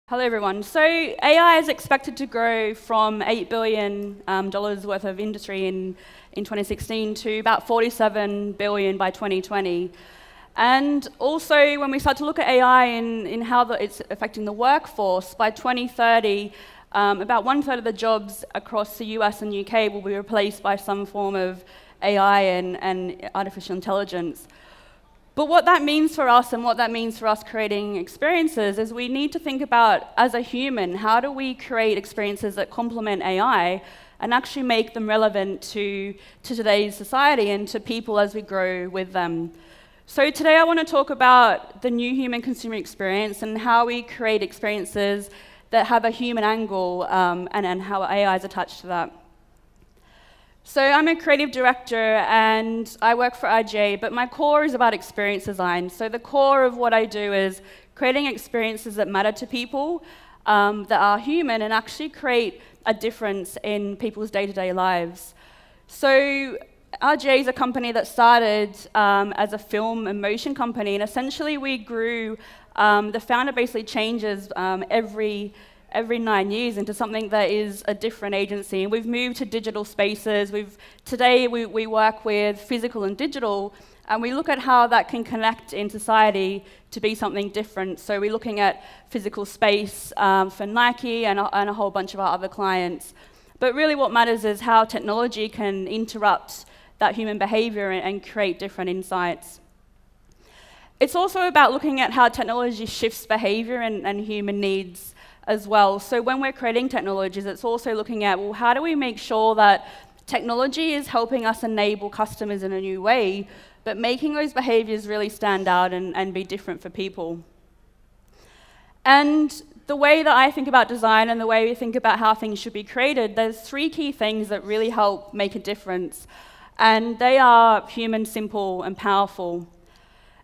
Hello, everyone. So AI is expected to grow from $8 billion worth of industry in 2016 to about $47 billion by 2020. And also, when we start to look at AI in how it's affecting the workforce, by 2030, about 1/3 of the jobs across the US and UK will be replaced by some form of AI and artificial intelligence. But what that means for us and what that means for us creating experiences is we need to think about, as a human, how do we create experiences that complement AI and actually make them relevant to today's society and to people as we grow with them. So today I want to talk about the new human consumer experience and how we create experiences that have a human angle and how AI is attached to that. So I'm a creative director and I work for RGA, but my core is about experience design. So the core of what I do is creating experiences that matter to people, that are human, and actually create a difference in people's day-to-day lives. So RGA is a company that started as a film and motion company, and essentially we grew. The founder basically changes every 9 years into something that is a different agency. And we've moved to digital spaces. Today we work with physical and digital, and we look at how that can connect in society to be something different. So we're looking at physical space for Nike and a whole bunch of our other clients. But really what matters is how technology can interrupt that human behavior and create different insights. It's also about looking at how technology shifts behavior and human needs as well. So when we're creating technologies, it's also looking at, well, how do we make sure that technology is helping us enable customers in a new way, but making those behaviors really stand out and be different for people. And the way that I think about design and the way we think about how things should be created, there's 3 key things that really help make a difference. And they are human, simple, and powerful.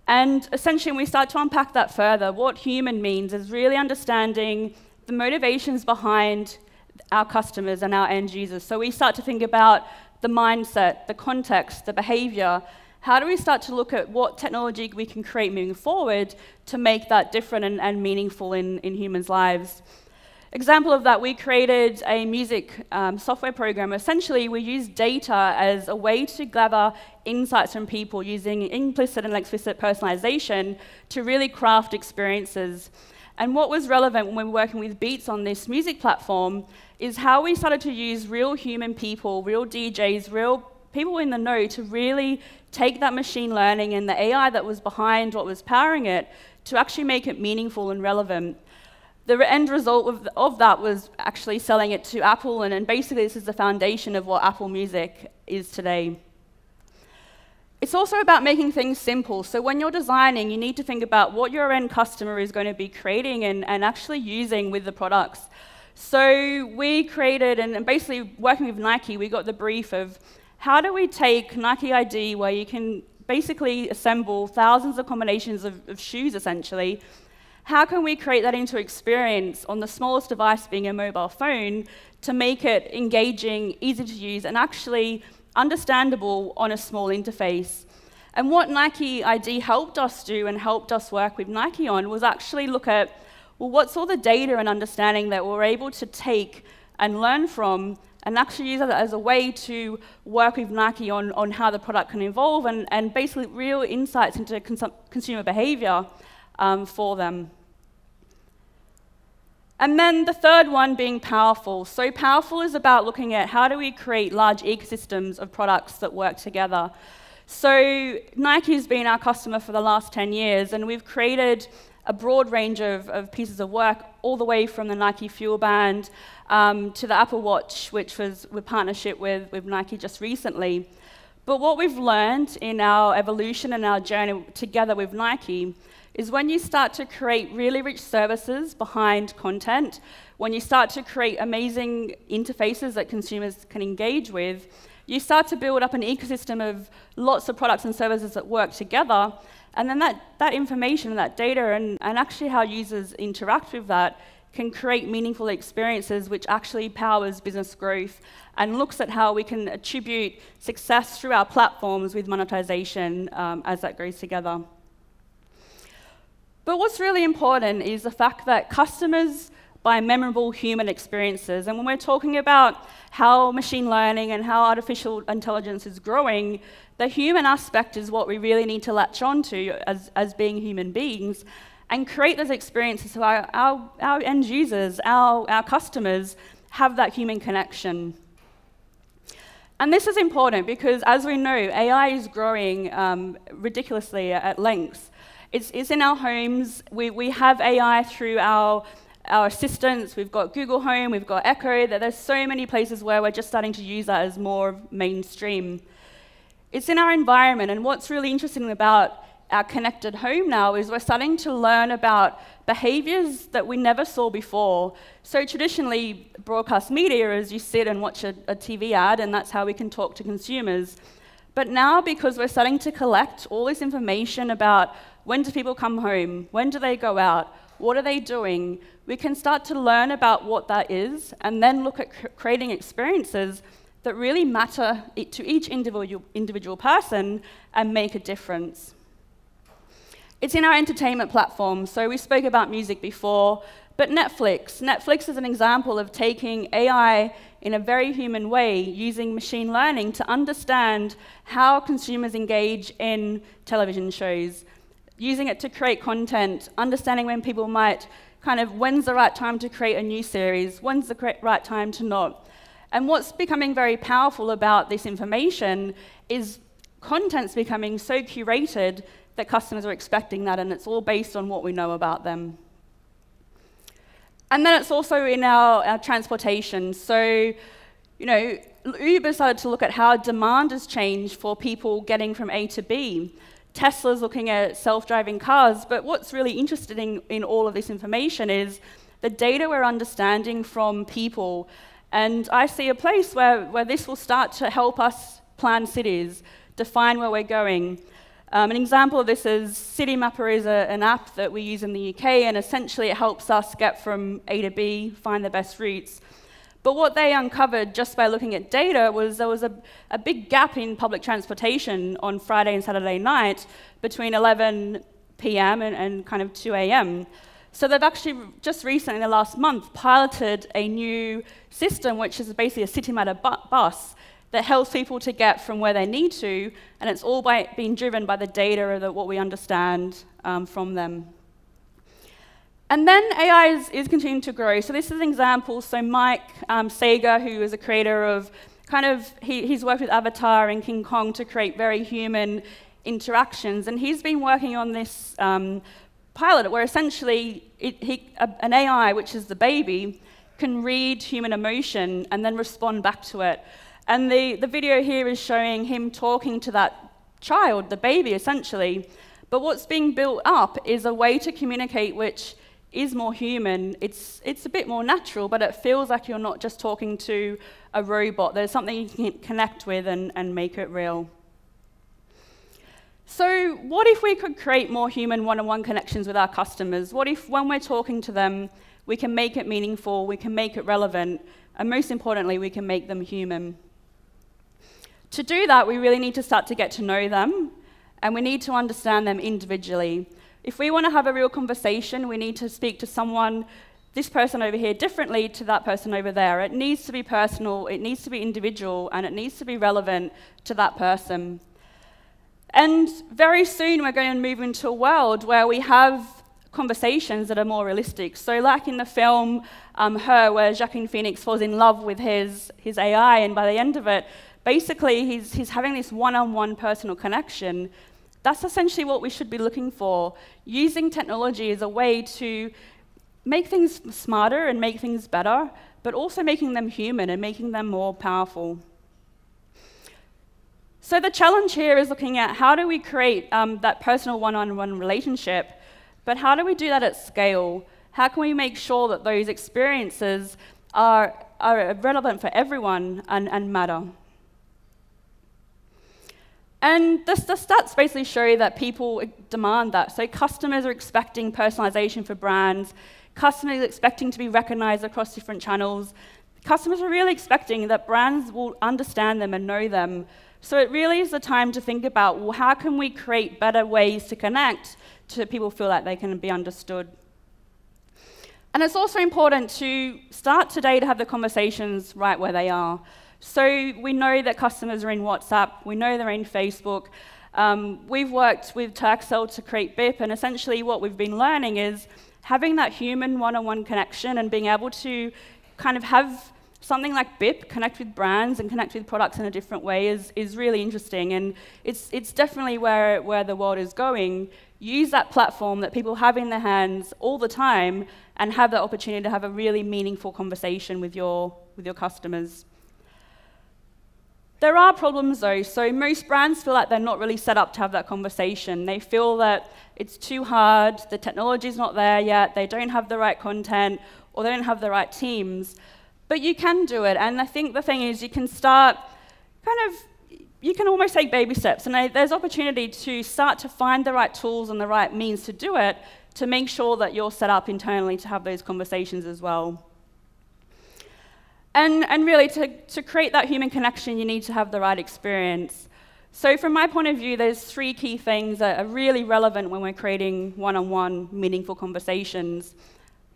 And essentially, when we start to unpack that further, what human means is really understanding the motivations behind our customers and our end users. So we start to think about the mindset, the context, the behavior. How do we start to look at what technology we can create moving forward to make that different and meaningful in humans' lives? Example of that, we created a music software program. Essentially, we use data as a way to gather insights from people using implicit and explicit personalization to really craft experiences. And what was relevant when we were working with Beats on this music platform is how we started to use real human people, real DJs, real people in the know to really take that machine learning and the AI that was behind what was powering it to actually make it meaningful and relevant. The end result of that was actually selling it to Apple, and basically this is the foundation of what Apple Music is today. It's also about making things simple. So when you're designing, you need to think about what your end customer is going to be creating and actually using with the products. So we created, and basically working with Nike, we got the brief of how do we take Nike ID, where you can basically assemble thousands of combinations of shoes, essentially. How can we create that into experience on the smallest device, being a mobile phone, to make it engaging, easy to use, and actually understandable on a small interface? And what Nike ID helped us do and helped us work with Nike on was actually look at, well, what's all the data and understanding that we're able to take and learn from and actually use that as a way to work with Nike on how the product can evolve and basically real insights into consumer behavior for them. And then the third one being powerful. So powerful is about looking at how do we create large ecosystems of products that work together. So Nike has been our customer for the last 10 years, and we've created a broad range of pieces of work, all the way from the Nike Fuel Band to the Apple Watch, which was with partnership with Nike just recently. But what we've learned in our evolution and our journey together with Nike is when you start to create really rich services behind content, when you start to create amazing interfaces that consumers can engage with, you start to build up an ecosystem of lots of products and services that work together, and then that information, that data, and actually how users interact with that can create meaningful experiences which actually powers business growth and looks at how we can attribute success through our platforms with monetization as that goes together. But what's really important is the fact that customers buy memorable human experiences. And when we're talking about how machine learning and how artificial intelligence is growing, the human aspect is what we really need to latch onto as being human beings and create those experiences so our end users, our customers, have that human connection. And this is important because, as we know, AI is growing ridiculously at lengths. It's in our homes. We have AI through our assistants. We've got Google Home, we've got Echo. There's so many places where we're just starting to use that as more mainstream. It's in our environment, and what's really interesting about our connected home now is we're starting to learn about behaviors that we never saw before. So traditionally, broadcast media is you sit and watch a TV ad, and that's how we can talk to consumers. But now, because we're starting to collect all this information about when do people come home, when do they go out, what are they doing, we can start to learn about what that is and then look at creating experiences that really matter to each individual person and make a difference. It's in our entertainment platforms. So we spoke about music before, but Netflix is an example of taking AI in a very human way, using machine learning to understand how consumers engage in television shows, using it to create content, understanding when people might when's the right time to create a new series, when's the right time to not. And what's becoming very powerful about this information is content's becoming so curated that customers are expecting that, and it's all based on what we know about them. And then it's also in our transportation. So, Uber started to look at how demand has changed for people getting from A to B. Tesla's looking at self-driving cars, but what's really interesting in all of this information is the data we're understanding from people. And I see a place where this will start to help us plan cities, define where we're going. An example of this is City Mapper is an app that we use in the UK, and essentially it helps us get from A to B, find the best routes. But what they uncovered just by looking at data was there was a big gap in public transportation on Friday and Saturday night between 11 p.m. and 2 a.m. So they've actually just recently, in the last month, piloted a new system, which is basically a City Mapper bus that helps people to get from where they need to, and it's all being driven by the data of what we understand from them. And then AI is continuing to grow. So this is an example. So Mike Sager, who is a creator of he's worked with Avatar and King Kong to create very human interactions, and he's been working on this pilot where essentially an AI, which is the baby, can read human emotion and then respond back to it. And the video here is showing him talking to that child, the baby, essentially. But what's being built up is a way to communicate which is more human. It's a bit more natural, but it feels like you're not just talking to a robot. There's something you can connect with and make it real. So what if we could create more human one-on-one connections with our customers? What if when we're talking to them, we can make it meaningful, we can make it relevant, and most importantly, we can make them human? To do that, we really need to start to get to know them, and we need to understand them individually. If we want to have a real conversation, we need to speak to someone, this person over here, differently to that person over there. It needs to be personal, it needs to be individual, and it needs to be relevant to that person. And very soon, we're going to move into a world where we have conversations that are more realistic. So like in the film Her, where Joaquin Phoenix falls in love with his AI, and by the end of it, basically he's having this one-on-one personal connection. That's essentially what we should be looking for. Using technology as a way to make things smarter and make things better, but also making them human and making them more powerful. So the challenge here is looking at how do we create that personal one-on-one relationship, but how do we do that at scale? How can we make sure that those experiences are relevant for everyone and matter? And the stats basically show that people demand that. So customers are expecting personalization for brands. Customers are expecting to be recognized across different channels. Customers are really expecting that brands will understand them and know them. So it really is the time to think about, well, how can we create better ways to connect people feel like they can be understood. And it's also important to start today to have the conversations right where they are. So we know that customers are in WhatsApp, we know they're in Facebook. We've worked with Turkcell to create BIP, and essentially what we've been learning is having that human one-on-one connection and being able to kind of have something like BIP connect with brands and connect with products in a different way is really interesting, and it's definitely where the world is going. Use that platform that people have in their hands all the time and have that opportunity to have a really meaningful conversation with your customers. There are problems though, so most brands feel like they're not really set up to have that conversation. They feel that it's too hard, the technology's not there yet, they don't have the right content, or they don't have the right teams. But you can do it, and I think the thing is you can start you can almost take baby steps, and there's opportunity to start to find the right tools and the right means to do it to make sure that you're set up internally to have those conversations as well. And really, to create that human connection, you need to have the right experience. So from my point of view, there's 3 key things that are really relevant when we're creating one-on-one meaningful conversations.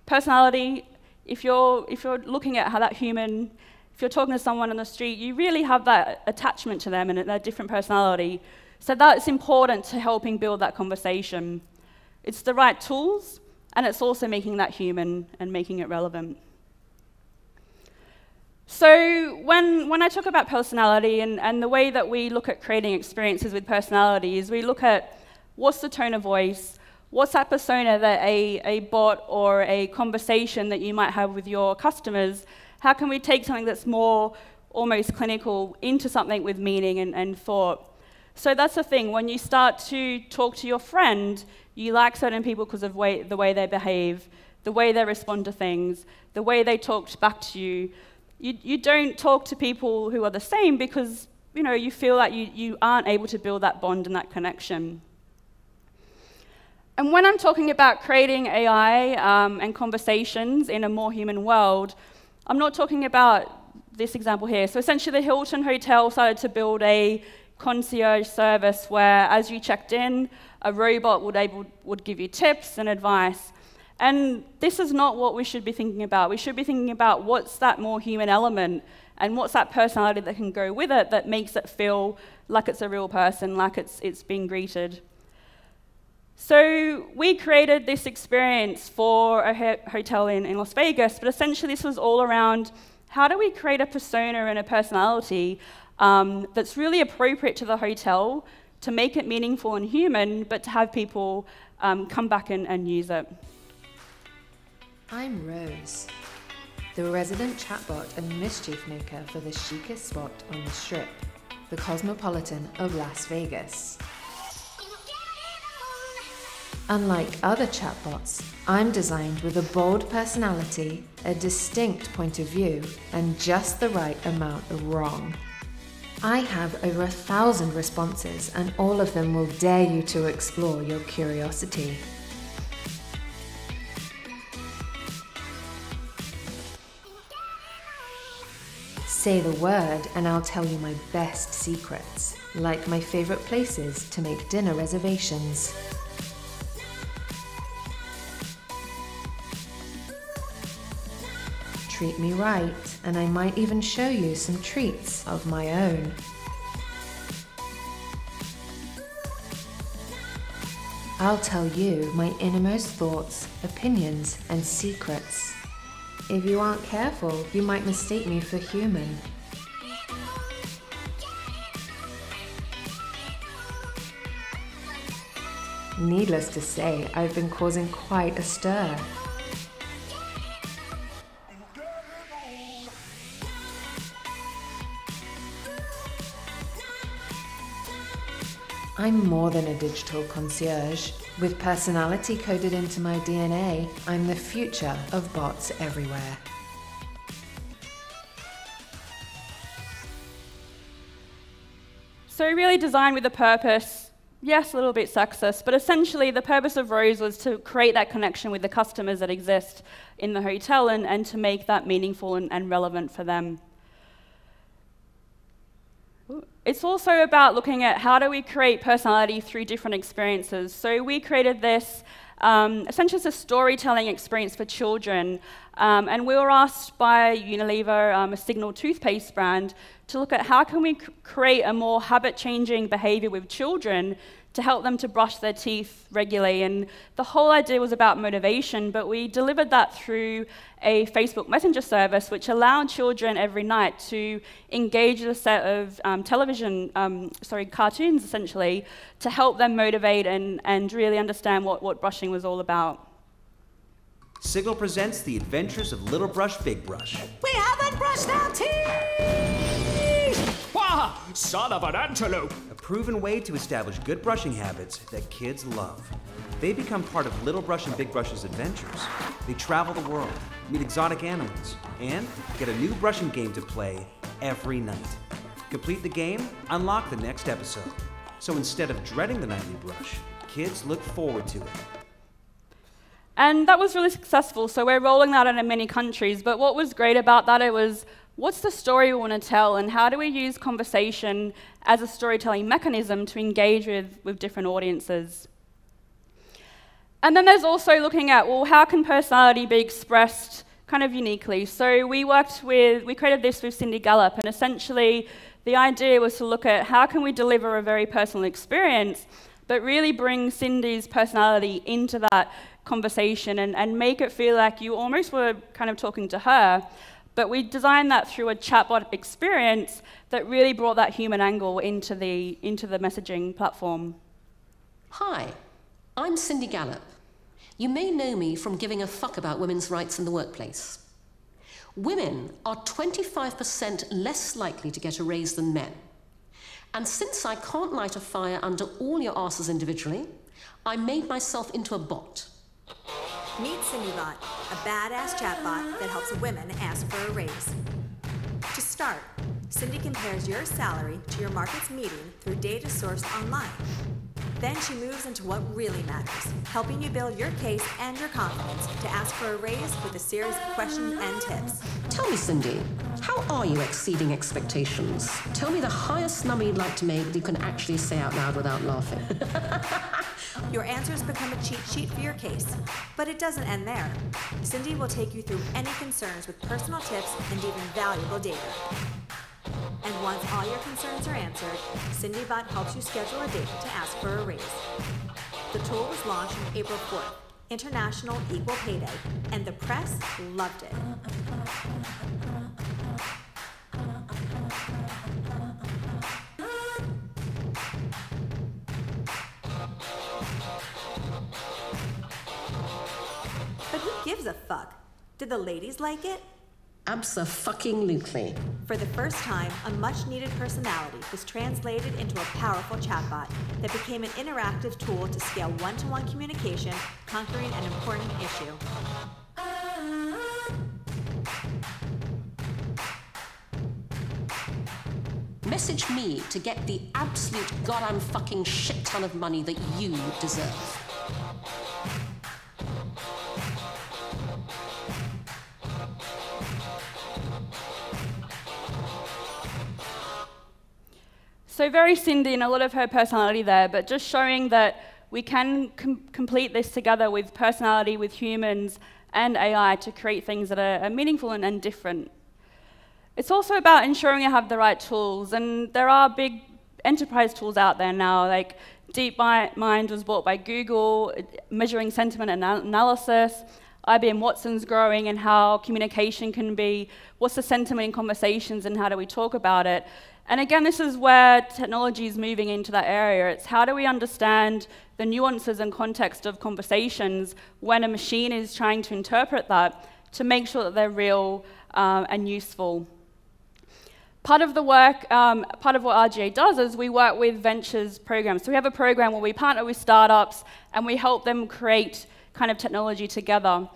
Personality. If you're looking at how that human, if you're talking to someone on the street, you really have that attachment to them and their different personality. So that's important to helping build that conversation. It's the right tools, and it's also making that human and making it relevant. So when I talk about personality and the way that we look at creating experiences with personality is we look at what's the tone of voice, what's that persona that a bot or a conversation that you might have with your customers, how can we take something that's more almost clinical into something with meaning and thought? So that's the thing, when you start to talk to your friend, you like certain people because of the way they behave, the way they respond to things, the way they talked back to you. You don't talk to people who are the same because you feel like you aren't able to build that bond and that connection. And when I'm talking about creating AI and conversations in a more human world, I'm not talking about this example here. So essentially, the Hilton Hotel started to build a concierge service where, as you checked in, a robot would give you tips and advice. And this is not what we should be thinking about. We should be thinking about what's that more human element and what's that personality that can go with it that makes it feel like it's a real person, like it's being greeted. So we created this experience for a hotel in Las Vegas, but essentially this was all around how do we create a persona and a personality that's really appropriate to the hotel to make it meaningful and human, but to have people come back and use it. I'm Rose, the resident chatbot and mischief maker for the chicest spot on the Strip, the Cosmopolitan of Las Vegas. Unlike other chatbots, I'm designed with a bold personality, a distinct point of view, and just the right amount of wrong. I have over 1,000 responses, and all of them will dare you to explore your curiosity. Say the word and I'll tell you my best secrets, like my favorite places to make dinner reservations. Treat me right, and I might even show you some treats of my own. I'll tell you my innermost thoughts, opinions, and secrets. If you aren't careful, you might mistake me for human. Needless to say, I've been causing quite a stir. I'm more than a digital concierge. With personality coded into my DNA, I'm the future of bots everywhere. So really designed with a purpose, yes, a little bit sexist, but essentially the purpose of Rose was to create that connection with the customers that exist in the hotel and to make that meaningful and relevant for them. It's also about looking at how do we create personality through different experiences. So we created this, essentially it's a storytelling experience for children. And we were asked by Unilever, a Signal toothpaste brand, to look at how can we create a more habit-changing behavior with children to help them to brush their teeth regularly. And the whole idea was about motivation, but we delivered that through a Facebook Messenger service, which allowed children every night to engage with a set of cartoons, essentially, to help them motivate and really understand what brushing was all about. Signal presents The Adventures of Little Brush, Big Brush. We haven't brushed our teeth! Wah! Son of an antelope! A proven way to establish good brushing habits that kids love. They become part of Little Brush and Big Brush's adventures. They travel the world, meet exotic animals, and get a new brushing game to play every night. Complete the game, unlock the next episode. So instead of dreading the nightly brush, kids look forward to it. And that was really successful, so we're rolling that out in many countries. But what was great about that, it was, what's the story we want to tell, and how do we use conversation as a storytelling mechanism to engage with different audiences? And then there's also looking at, well, how can personality be expressed kind of uniquely? So we created this with Cindy Gallop, and essentially the idea was to look at how can we deliver a very personal experience, but really bring Cindy's personality into that conversation and make it feel like you almost were kind of talking to her. But we designed that through a chatbot experience that really brought that human angle into the messaging platform. Hi, I'm Cindy Gallop. You may know me from giving a fuck about women's rights in the workplace. Women are 25% less likely to get a raise than men. And since I can't light a fire under all your asses individually, I made myself into a bot. Meet CindyBot, a badass chatbot that helps women ask for a raise. To start, Cindy compares your salary to your market's median through data sourced online. Then she moves into what really matters, helping you build your case and your confidence to ask for a raise with a series of questions and tips. Tell me, Cindy, how are you exceeding expectations? Tell me the highest number you'd like to make that you can actually say out loud without laughing. Your answers become a cheat sheet for your case, but it doesn't end there. Cindy will take you through any concerns with personal tips and even valuable data. And once all your concerns are answered, CindyBot helps you schedule a date to ask for a raise. The tool was launched on April 4th, International Equal Pay Day, and the press loved it. But who gives a fuck? Did the ladies like it? Abso-fucking-lutely. For the first time, a much-needed personality was translated into a powerful chatbot that became an interactive tool to scale one-to-one communication, conquering an important issue. Message me to get the absolute goddamn fucking shit ton of money that you deserve. So very Cindy and a lot of her personality there, but just showing that we can complete this together with personality, with humans and AI to create things that are meaningful and different. It's also about ensuring you have the right tools, and there are big enterprise tools out there now, like DeepMind was bought by Google, measuring sentiment analysis. IBM Watson's growing, and how communication can be, what's the sentiment in conversations and how do we talk about it? And again, this is where technology is moving into that area. It's how do we understand the nuances and context of conversations when a machine is trying to interpret that to make sure that they're real and useful. Part of the work, part of what RGA does is we work with ventures programs. So we have a program where we partner with startups and we help them create kind of technology together.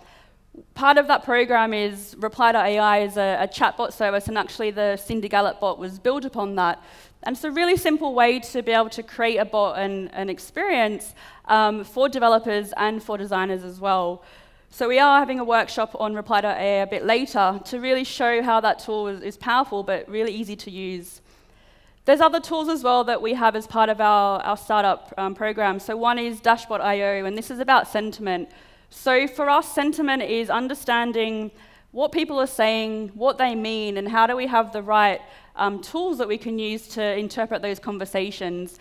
Part of that program is Reply.ai is a chatbot service, and actually the Cindy Gallop bot was built upon that. And it's a really simple way to be able to create a bot and an experience for developers and for designers as well. So we are having a workshop on Reply.ai a bit later to really show how that tool is powerful but really easy to use. There's other tools as well that we have as part of our startup program. So one is Dashbot.io, and this is about sentiment. So for us, sentiment is understanding what people are saying, what they mean, and how do we have the right tools that we can use to interpret those conversations.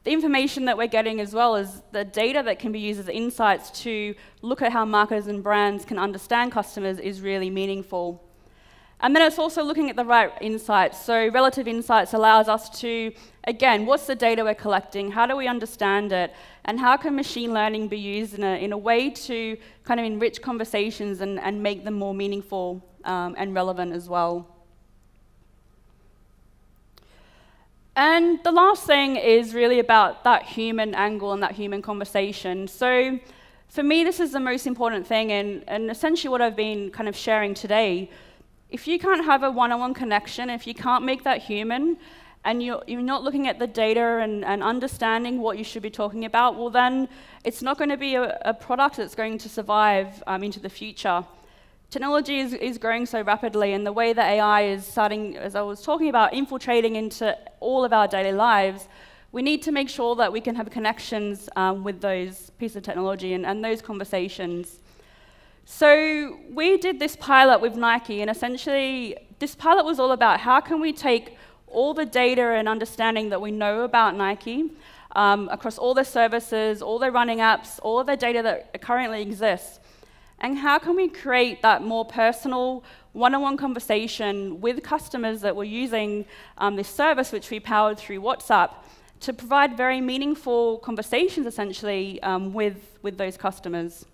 The information that we're getting as well is the data that can be used as insights to look at how marketers and brands can understand customers is really meaningful. And then it's also looking at the right insights. So relative insights allows us to, again, what's the data we're collecting? How do we understand it? And how can machine learning be used in a way to kind of enrich conversations and make them more meaningful and relevant as well? And the last thing is really about that human angle and that human conversation. So for me, this is the most important thing, and essentially what I've been kind of sharing today. If you can't have a one-on-one connection, if you can't make that human, and you're not looking at the data and understanding what you should be talking about, well then it's not going to be a product that's going to survive into the future. Technology is growing so rapidly, and the way that AI is starting, as I was talking about, infiltrating into all of our daily lives, we need to make sure that we can have connections with those pieces of technology and those conversations. So we did this pilot with Nike, and essentially this pilot was all about how can we take all the data and understanding that we know about Nike across all their services, all their running apps, all of their data that currently exists, and how can we create that more personal one-on-one conversation with customers that were using this service, which we powered through WhatsApp, to provide very meaningful conversations, essentially, with those customers.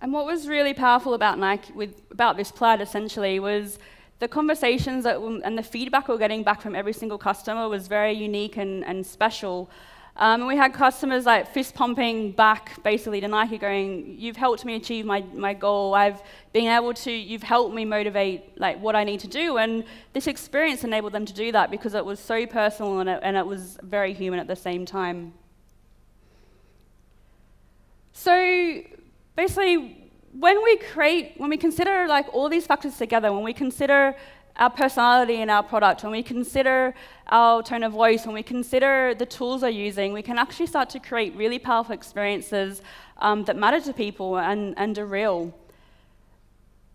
And what was really powerful about Nike, about this plaid essentially, was the conversations and the feedback we were getting back from every single customer was very unique and special. And we had customers like fist pumping back basically to Nike going, you've helped me achieve my goal, you've helped me motivate like what I need to do. And this experience enabled them to do that because it was so personal and it was very human at the same time. So basically, when we consider like all these factors together, when we consider our personality in our product, when we consider our tone of voice, when we consider the tools we're using, we can actually start to create really powerful experiences that matter to people and are real.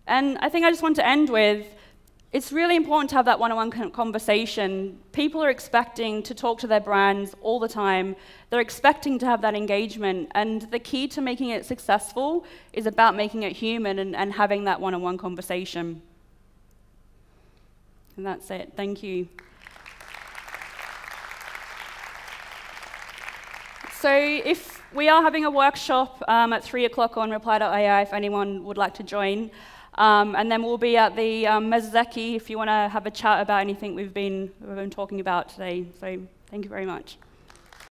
And I think I just want to end with, it's really important to have that one-on-one conversation. People are expecting to talk to their brands all the time. They're expecting to have that engagement. And the key to making it successful is about making it human and having that one-on-one conversation. And that's it. Thank you. So if we are having a workshop at 3 o'clock on reply.ai, if anyone would like to join. And then we'll be at the Mezuzeki if you want to have a chat about anything we've been talking about today. So thank you very much.